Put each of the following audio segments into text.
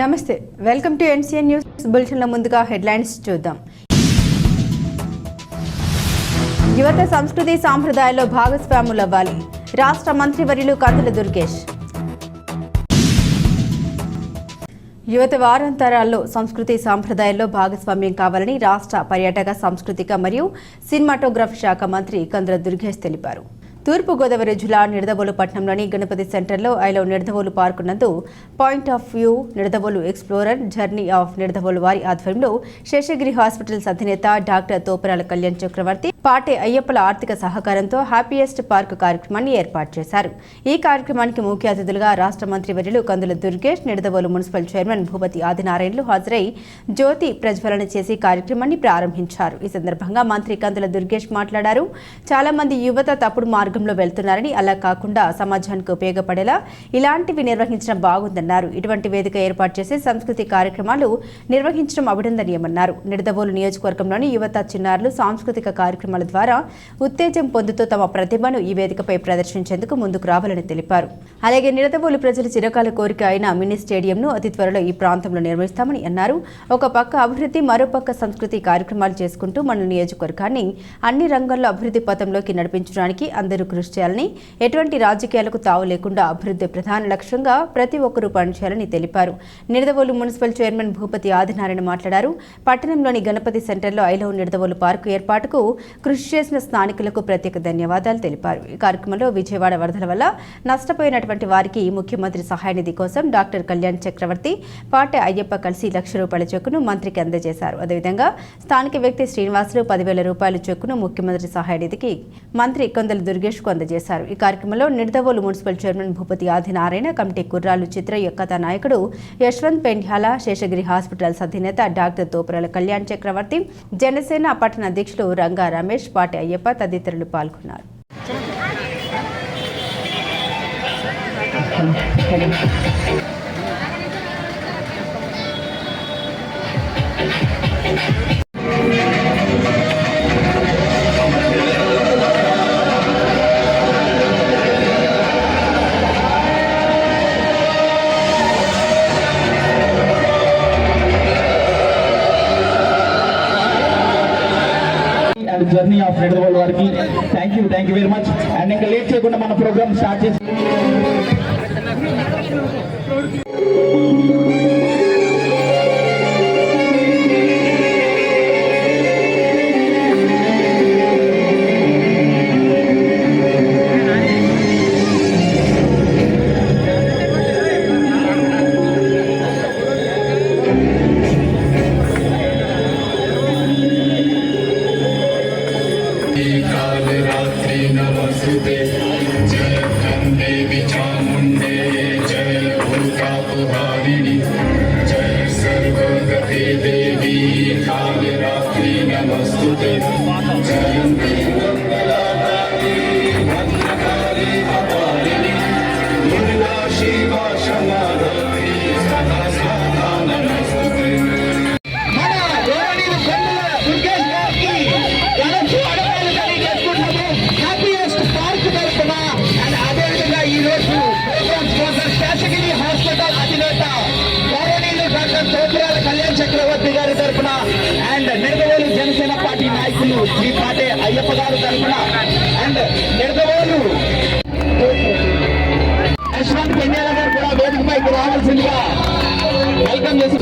నమస్తే, welcome to NCN news బులెటిన్ల. ముందుగా headlines చూద్దాం. యువత సంస్కృతి సాంప్రదాయాల్లో భాగస్వాములవ్వాలి. రాష్ట్ర మంత్రివర్యులు కందుల దుర్గేష్. యువత వారాంతరాల్లో సంస్కృతి సాంప్రదాయాల్లో భాగస్వామ్యం కావాలని రాష్ట్ర పర్యాటక, సాంస్కృతిక మరియు సినిమాటోగ్రఫీ శాఖ మంత్రి కందుల దుర్గేష్ తెలిపారు. తూర్పుగోదావరి జిల్లా నిడదవోలు పట్టణంలోని గణపతి సెంటర్లో ఐలో నిడదవోలు పార్కు నందు point of view Nidadavolu explorer journey of Nidadavolu వారి ఆధ్వర్యంలో శేషగిరి హాస్పిటల్స్ అధినేత డాక్టర్ తోపరాల కళ్యాణ్ చక్రవర్తి, పాటే అయ్యప్పల ఆర్థిక సహకారంతో హ్యాపీయెస్ట్ పార్క్ కార్యక్రమాన్ని ఏర్పాటు చేశారు. ఈ కార్యక్రమానికి ముఖ్య అతిథులుగా రాష్ట్ర మంత్రివర్యులు కందుల దుర్గేష్, నిడదవోలు మున్సిపల్ చైర్మన్ భూపతి ఆదినారాయణలు హాజరై జ్యోతి ప్రజ్వలన చేసి కార్యక్రమాన్ని ప్రారంభించారు. ఈ సందర్భంగా మంత్రి కందుల దుర్గేష్ మాట్లాడారు. చాలా మంది యువత తప్పుడు మార్గంలో వెళ్తున్నారని, అలా కాకుండా సమాజానికి ఉపయోగపడేలా ఇలాంటివి నిర్వహించడం బాగుందన్నారు. ఇటువంటి వేదిక ఏర్పాటు చేసి సంస్కృతి కార్యక్రమాలు నిర్వహించడం అభినందనీయమన్నారు. నిడదవోలు నియోజకవర్గంలోని యువత, చిన్నారులు సాంస్కృతిక కార్యక్రమాల ద్వారా ఉత్తేజం పొందుతూ తమ ప్రతిభను ఈ వేదికపై ప్రదర్శించేందుకు ముందుకు రావాలని తెలిపారు. అలాగే నిడదవోలు ప్రజల చిరకాల కోరిక అయిన మినీ స్టేడియంను అతి త్వరలో ఈ ప్రాంతంలో నిర్వహిస్తామని అన్నారు. ఒక పక్క అభివృద్ధి, మరోపక్క సంస్కృతి కార్యక్రమాలు చేసుకుంటూ మన నియోజకవర్గాన్ని అన్ని రంగాల్లో అభివృద్ధి పథంలోకి నడిపించడానికి అందరూ కృషి చేయాలని, ఎటువంటి రాజకీయాలకు తావు లేకుండా అభివృద్ధి ప్రధాన లక్ష్యంగా ప్రతి ఒక్కరూ పనిచేయాలని తెలిపారు. నిడదవోలు మున్సిపల్ చైర్మన్ భూపతి ఆదినారాయణ మాట్లాడారు. పట్టణంలోని గణపతి సెంటర్లో ఐలో నిడదవోలు పార్కు ఏర్పాటుకు కృషి చేసిన స్థానికులకు ప్రత్యేక ధన్యవాదాలు తెలిపారు. ఈ కార్యక్రమంలో విజయవాడ వరదల వల్ల నష్టపోయినటువంటి వారికి ముఖ్యమంత్రి సహాయ నిధి కోసం డాక్టర్ కళ్యాణ్ చక్రవర్తి, పాటే అయ్యప్ప కలిసి ₹1,00,000 చెక్కును మంత్రికి అందజేశారు. అదేవిధంగా స్థానిక వ్యక్తి శ్రీనివాసులు ₹10,000 చెక్కును ముఖ్యమంత్రి సహాయ నిధికి మంత్రి కందుల దుర్గేష్ అందజేశారు. ఈ కార్యక్రమంలో Nidadavolu municipal chairman Bhupathi Adinarayana, committee Kurrollu చిత్ర కథా నాయకుడు యశ్వంత్ పెండ్యాల, శేషగిరి హాస్పిటల్స్ అధినేత డాక్టర్ తోపరాల కళ్యాణ్ చక్రవర్తి, జనసేన పట్టణ అధ్యక్షులు రంగా రమేష్, పాటే అయ్యప్ప తదితరులు పాల్గొన్నారు. జర్నీ ఆఫ్ నిడదవోలు వారికి thank you very much. And ఇంకా లేట్ చేయకుండా మన ప్రోగ్రామ్ స్టార్ట్ చేసి చక్రవర్తి గారి తరఫున అండ్ నిడదవోలు జనసేన పార్టీ నాయకులు శ్రీ పాటే అయ్యప్ప గారి తరఫున అండ్ నిడదవోలు యశ్వంత్ పెండ్యాల గారు కూడా వేదికపైకి రావాల్సిందిగా వెల్కమ్ చేసి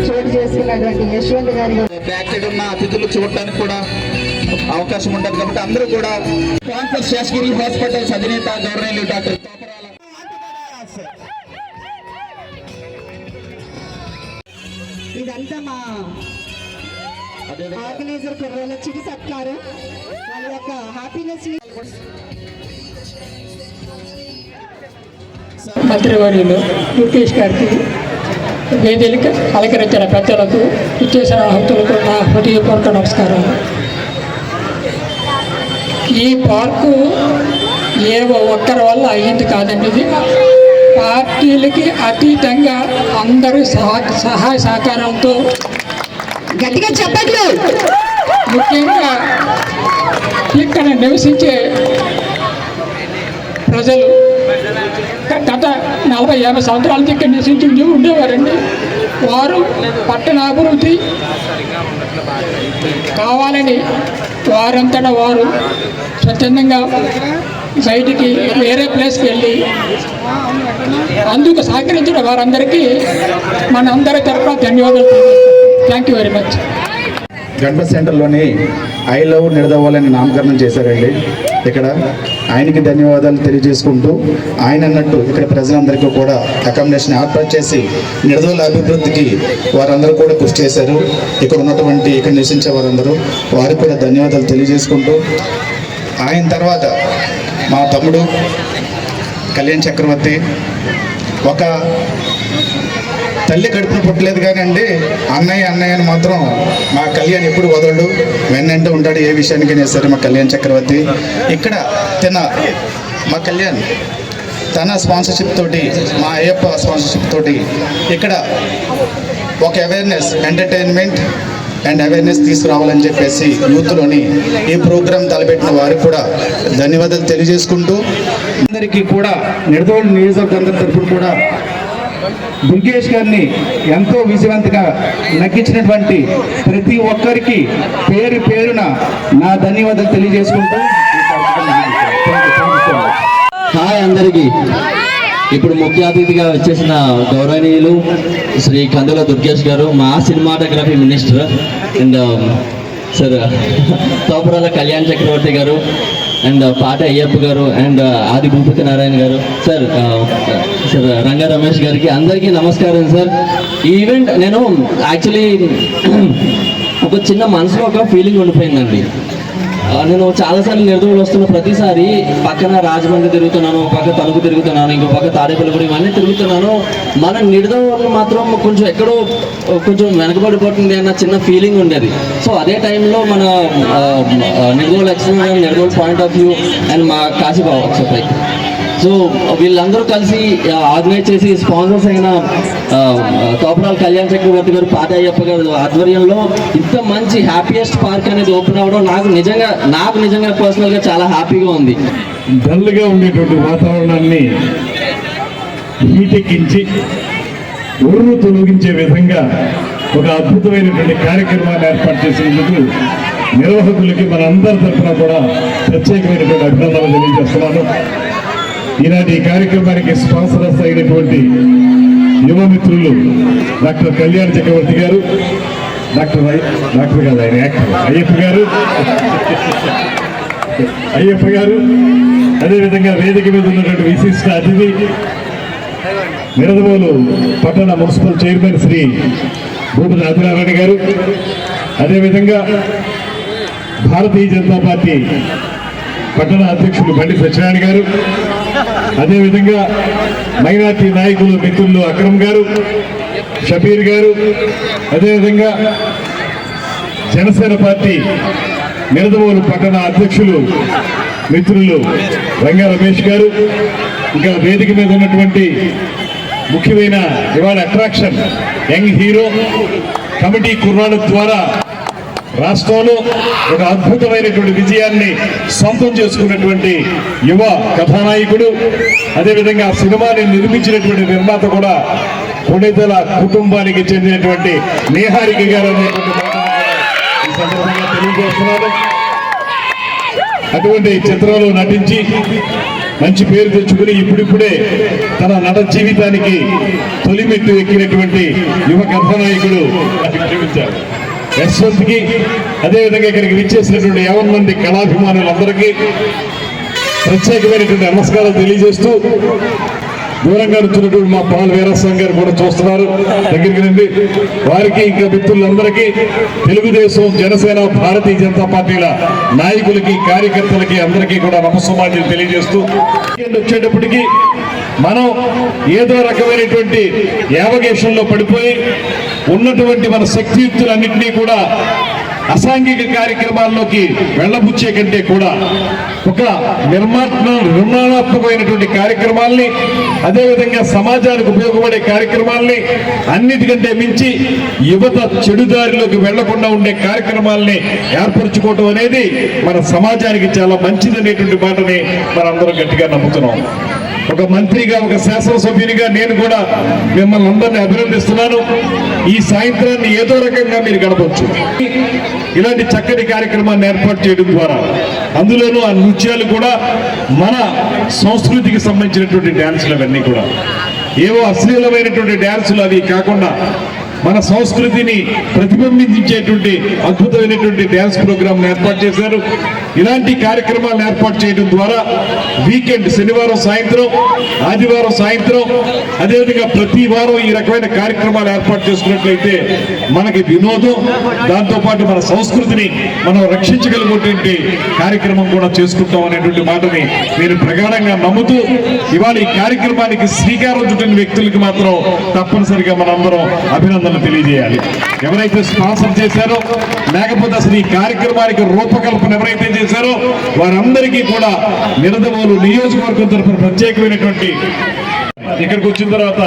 చోటు చేసుకున్నటువంటి యశ్వంత్ గారి బ్యాక్ సైడ్ ఉన్న అతిథులు చూడటానికి కూడా అవకాశం ఉంటుంది కాబట్టి అందరూ కూడా స్పాన్సర్ శేషగిరి హాస్పిటల్స్ అధినేత గవర్నర్ డాక్టర్ ఇదంతా మా ఆర్గనైజర్ కుర్రోళ్ళ చిటి సత్కారం, వాళ్ళ యొక్క హ్యాపీనెస్. మంత్రివర్యులు దుర్గేష్ గారికి, వేదిక అలంకరించిన పెద్దలకు, ఇచ్చేసిన భక్తులకు నా హృదయపూర్వక నమస్కారం. ఈ పార్కు ఏవో ఒక్కరి వల్ల అయ్యింది కాదండి. ఇది పార్టీలకి అతీతంగా అందరూ సహాయ సహకారంతో, గట్టిగా చెప్పట్లు, ముఖ్యంగా ఇక్కడ నివసించే ప్రజలు గత 40-50 సంవత్సరాలకి ఇక్కడ నివసించి ఉండేవారండి. వారు పట్టణాభివృద్ధి కావాలని వారంతటా వారు స్వచ్ఛందంగా బయటికి వేరే ప్లేస్కి వెళ్ళి అందుకు సహకరించిన వారందరికీ మన అందరి తరఫున ధన్యవాదాలు. Thank you very much. Ganapathi సెంటర్లోని ఐ లవ్ నిడదవ్వాలని నామకరణం చేశారండి. ఇక్కడ ఆయనకి ధన్యవాదాలు తెలియజేసుకుంటూ ఆయన అన్నట్టు ఇక్కడ ప్రజలందరికీ కూడా అకామిడేషన్ ఏర్పాటు చేసి నిడదవోలు అభివృద్ధికి వారందరూ కూడా కృషి చేశారు. ఇక్కడ ఉన్నటువంటి ఇక్కడ నివసించే వారందరూ వారికి కూడా ధన్యవాదాలు తెలియజేసుకుంటూ ఆయన తర్వాత మా తమ్ముడు కళ్యాణ్ చక్రవర్తి ఒక తల్లి కడుపున పుట్టలేదు కానీ అండి అన్నయ్య అని మాత్రం మా కళ్యాణ్ ఎప్పుడు వదలడు, వెన్నంటూ ఉంటాడు ఏ విషయానికైనా సరే. మా కళ్యాణ్ చక్రవర్తి ఇక్కడ మా కళ్యాణ్ తన స్పాన్సర్షిప్ తోటి మా అయ్యప్ప స్పాన్సర్షిప్ తోటి ఇక్కడ ఒక అవేర్నెస్ ఎంటర్టైన్మెంట్ అండ్ అవేర్నెస్ తీసుకురావాలని చెప్పేసి యూత్లోని ఈ ప్రోగ్రాం తలపెట్టిన వారికి కూడా ధన్యవాదాలు తెలియజేసుకుంటూ అందరికీ కూడా నిడదవోలు నియోజకవర్గం తరఫున కూడా దుర్గేష్ గారిని ఎంతో విజయవంతంగా నగ్గించినటువంటి ప్రతి ఒక్కరికి పేరు పేరున నా ధన్యవాదాలు తెలియజేసుకుంటూ హాయ్ అందరికీ. ఇప్పుడు ముఖ్య అతిథిగా వచ్చేసిన గౌరవనీయులు శ్రీ కందుల దుర్గేష్ గారు, మా cinematography minister, and sir Topurala Kalyan Chakravarthy garu, and పాట అయ్యప్ప గారు, అండ్ ఆది భూపతి నారాయణ గారు, సార్ రంగా రమేష్ గారికి అందరికీ నమస్కారం సార్. ఈ ఈవెంట్ నేను యాక్చువల్లీ ఒక చిన్న మనసులో ఒక ఫీలింగ్ ఉండిపోయిందండి. నేను చాలాసార్లు నిడదవోలు వస్తున్న ప్రతిసారి పక్కన రాజమండ్రి తిరుగుతున్నాను, పక్క తణుకు తిరుగుతున్నాను, ఇంకో పక్క తాడేపల్లిగూడెం ఇవన్నీ తిరుగుతున్నాను. మన నిడదవోలు మాత్రం కొంచెం ఎక్కడో కొంచెం వెనకబడిపోతుంది అన్న చిన్న ఫీలింగ్ ఉండేది. సో అదే టైంలో మన Nidadavolu experience, Nidadavolu point of view and మా కాశీబాబు ఒకసారి, సో వీళ్ళందరూ కలిసి ఆర్గనైజ్ చేసి స్పాన్సర్స్ అయిన తోపురాల కళ్యాణ్ చక్రవర్తి గారు, పాత అయ్యప్ప గారు ఆధ్వర్యంలో ఇంత మంచి హ్యాపీయెస్ట్ పార్క్ అనేది ఓపెన్ అవ్వడం నాకు నిజంగా పర్సనల్గా చాలా హ్యాపీగా ఉంది. డల్గా ఉండేటువంటి వాతావరణాన్ని హీటెక్కించి ఊరును తొలగించే విధంగా ఒక అద్భుతమైనటువంటి కార్యక్రమాన్ని ఏర్పాటు చేసినందుకు నిర్వాహకులకి మన అందరి తరఫున కూడా ప్రత్యేకమైనటువంటి అభినందనలు తెలియజేస్తున్నాను. ఈనాటి ఈ కార్యక్రమానికి స్పాన్సరర్స్ అయినటువంటి యువ మిత్రులు డాక్టర్ కళ్యాణ్ చక్రవర్తి గారు, డాక్టర్ కాదు ఆయన యాక్టర్ అయ్యప్ప గారు, అదేవిధంగా వేదిక మీద ఉన్నటువంటి విశిష్ట అతిథి నిడదవోలు పట్టణ మున్సిపల్ చైర్మన్ శ్రీ భూపతి ఆదినారాయణ గారు, అదేవిధంగా భారతీయ జనతా పార్టీ పట్టణ అధ్యక్షులు బండి సత్యనారాయణ గారు, అదేవిధంగా మైనార్టీ నాయకులు మిత్రులు అక్రమ్ గారు, షబీర్ గారు, అదేవిధంగా జనసేన పార్టీ నిడదవోలు పట్టణ అధ్యక్షులు మిత్రులు రంగా రమేష్ గారు, ఇంకా వేదిక మీద ఉన్నటువంటి ముఖ్యమైన ఇవాళ అట్రాక్షన్ యంగ్ హీరో కమిటీ కుర్రాళ్ళ ద్వారా రాష్ట్రంలో ఒక అద్భుతమైనటువంటి విజయాన్ని సొంతం చేసుకున్నటువంటి యువ కథానాయకుడు, అదేవిధంగా ఆ సినిమాని నిర్మించినటువంటి నిర్మాత కూడా కొణిదెల కుటుంబానికి చెందినటువంటి నేహారిక గారు అనేటువంటి ఈ సందర్భంగా తెలియజేస్తున్నాను. అటువంటి చిత్రంలో నటించి మంచి పేరు తెచ్చుకుని ఇప్పుడిప్పుడే తన నట జీవితానికి తొలిమెట్టు ఎక్కినటువంటి యువ కథానాయకుడు జీవించారు యశ్వంత్కి, అదేవిధంగా ఇక్కడికి విచ్చేసినటువంటి 50 మంది కళాభిమానులందరికీ ప్రత్యేకమైనటువంటి నమస్కారాలు తెలియజేస్తూ, దూరంగా వచ్చినటువంటి మా పాల్ వీరస్వామి గారు కూడా చూస్తున్నారు దగ్గరికి రండి, వారికి ఇంకా మిత్రులందరికీ, తెలుగుదేశం, జనసేన, భారతీయ జనతా పార్టీల నాయకులకి, కార్యకర్తలకి అందరికీ కూడా నమస్సమాజం తెలియజేస్తూ, వచ్చేటప్పటికి మనం ఏదో రకమైనటువంటి యావగేషన్లో పడిపోయి ఉన్నటువంటి మన శక్తియుక్తులన్నింటినీ కూడా అసాంఘిక కార్యక్రమాల్లోకి వెళ్ళబుచ్చే కంటే కూడా ఒక నిర్మాణాత్మకమైనటువంటి కార్యక్రమాల్ని, అదేవిధంగా సమాజానికి ఉపయోగపడే కార్యక్రమాల్ని, అన్నిటికంటే మించి యువత చెడుదారిలోకి వెళ్లకుండా ఉండే కార్యక్రమాల్ని ఏర్పరచుకోవటం అనేది మన సమాజానికి చాలా మంచిదనేటువంటి మాటని మనందరం గట్టిగా నమ్ముతున్నాం. ఒక మంత్రిగా, ఒక శాసనసభ్యునిగా నేను కూడా మిమ్మల్ని అందరినీ అభినందిస్తున్నాను. ఈ సాయంత్రాన్ని ఏదో రకంగా మీరు గడపచ్చు. ఇలాంటి చక్కటి కార్యక్రమాన్ని ఏర్పాటు చేయడం ద్వారా, అందులోనూ ఆ నృత్యాలు కూడా మన సంస్కృతికి సంబంధించినటువంటి డ్యాన్సులు అవన్నీ కూడా ఏవో అశ్లీలమైనటువంటి డ్యాన్సులు అవి కాకుండా మన సంస్కృతిని ప్రతిబింబించేటువంటి అద్భుతమైనటువంటి డ్యాన్స్ ప్రోగ్రామ్ ఏర్పాటు చేశారు. ఇలాంటి కార్యక్రమాలను ఏర్పాటు చేయడం ద్వారా వీకెండ్, శనివారం సాయంత్రం, ఆదివారం సాయంత్రం, అదేవిధంగా ప్రతి వారం ఈ రకమైన కార్యక్రమాలు ఏర్పాటు చేసుకున్నట్లయితే మనకి వినోదం, దాంతోపాటు మన సంస్కృతిని మనం రక్షించగలిగినటువంటి కార్యక్రమం కూడా చేసుకుంటాం అనేటువంటి మాటని నేను ప్రగాఢంగా నమ్ముతూ, ఇవాళ ఈ కార్యక్రమానికి శ్రీకారం చుట్టిన వ్యక్తులకి మాత్రం తప్పనిసరిగా మనందరం అభినందనలు తెలియజేయాలి. ఎవరైతే స్పాన్సర్ చేశారో, లేకపోతే అసలు ఈ కార్యక్రమానికి రూపకల్పన ఎవరైతే చేశారో వారందరికీ కూడా నిడదవోలు నియోజకవర్గం తరఫున ప్రత్యేకమైనటువంటి, ఇక్కడికి వచ్చిన తర్వాత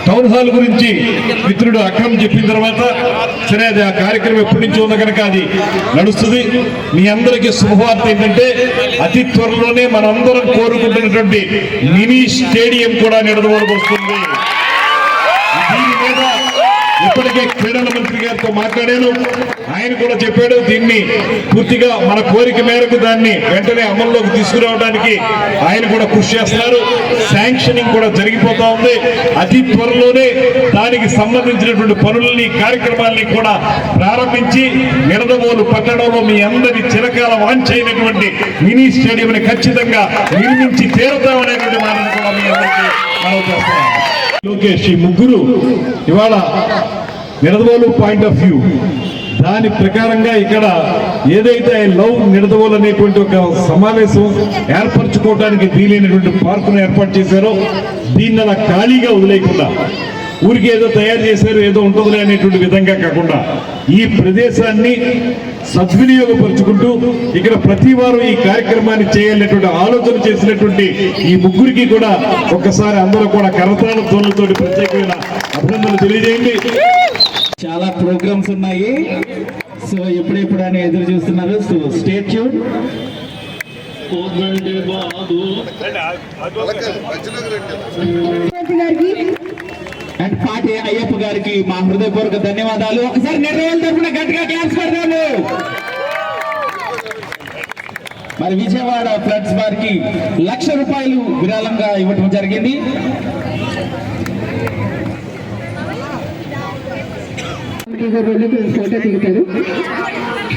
టౌన్ హాల్ గురించి మిత్రుడు అక్రమ్ చెప్పిన తర్వాత సరే, అది ఆ కార్యక్రమం ఎప్పటి నుంచి ఉందో కనుక అది నడుస్తుంది. మీ అందరికీ శుభవార్త ఏంటంటే అతి త్వరలోనే మనందరం కోరుకుంటున్నటువంటి మినీ స్టేడియం కూడా నిడదవోలుకు వస్తుంది. దీని మీద ఇప్పటికే క్రీడల మంత్రి గారితో మాట్లాడాను. ఆయన కూడా చెప్పాడు, దీన్ని పూర్తిగా మన కోరిక మేరకు దాన్ని వెంటనే అమల్లోకి తీసుకురావడానికి ఆయన కూడా కృషి చేస్తున్నారు. శాంక్షనింగ్ కూడా జరిగిపోతా ఉంది. అతి త్వరలోనే దానికి సంబంధించినటువంటి పనులని, కార్యక్రమాలని కూడా ప్రారంభించి నిడదవోలు పట్టణంలో మీ అందరి చిరకాల వాంఛైనటువంటి మినీ స్టేడియంని ఖచ్చితంగా నిర్మించి తీరుతామనేటువంటి మాటను కూడా మీ అందరికీ మనం చేస్తున్నాం. లోకేష్, ఈ ముగ్గురు ఇవాళ నిడదవోలు పాయింట్ ఆఫ్ వ్యూ దాని ప్రకారంగా ఇక్కడ ఏదైతే లవ్ నిడదవోలు అనేటువంటి ఒక సమావేశం ఏర్పరచుకోవడానికి వీలైనటువంటి పార్కును ఏర్పాటు చేశారో, దీన్ని అలా ఖాళీగా వదిలేయకుండా, ఊరికి ఏదో తయారు చేశారు ఏదో ఉంటుందిలే అనేటువంటి విధంగా కాకుండా ఈ ప్రదేశాన్ని సద్వినియోగపరుచుకుంటూ ఇక్కడ ప్రతి వారం ఈ కార్యక్రమాన్ని చేయాలనేటువంటి ఆలోచన చేసినటువంటి ఈ ముగ్గురికి కూడా ఒక్కసారి అందరూ కూడా కరతాళ ధ్వనులతో ప్రత్యేకమైన అభినందనలు తెలియజేయండి. చాలా ప్రోగ్రామ్స్ ఉన్నాయి, సో ఎప్పుడెప్పుడు అని ఎదురు చూస్తున్నారు. So stay tune. అండ్ పాటి అయ్యప్ప గారికి మా హృదయపూర్వక ధన్యవాదాలు. ఒకసారి నిడదవోలు తరపున గట్టిగా క్లాప్స్ పెడతాము. మరి విజయవాడ ఫ్లడ్స్ వారికి ₹1,00,000 విరాళంగా ఇవ్వటం జరిగింది. ఫోటో దిగుతారు.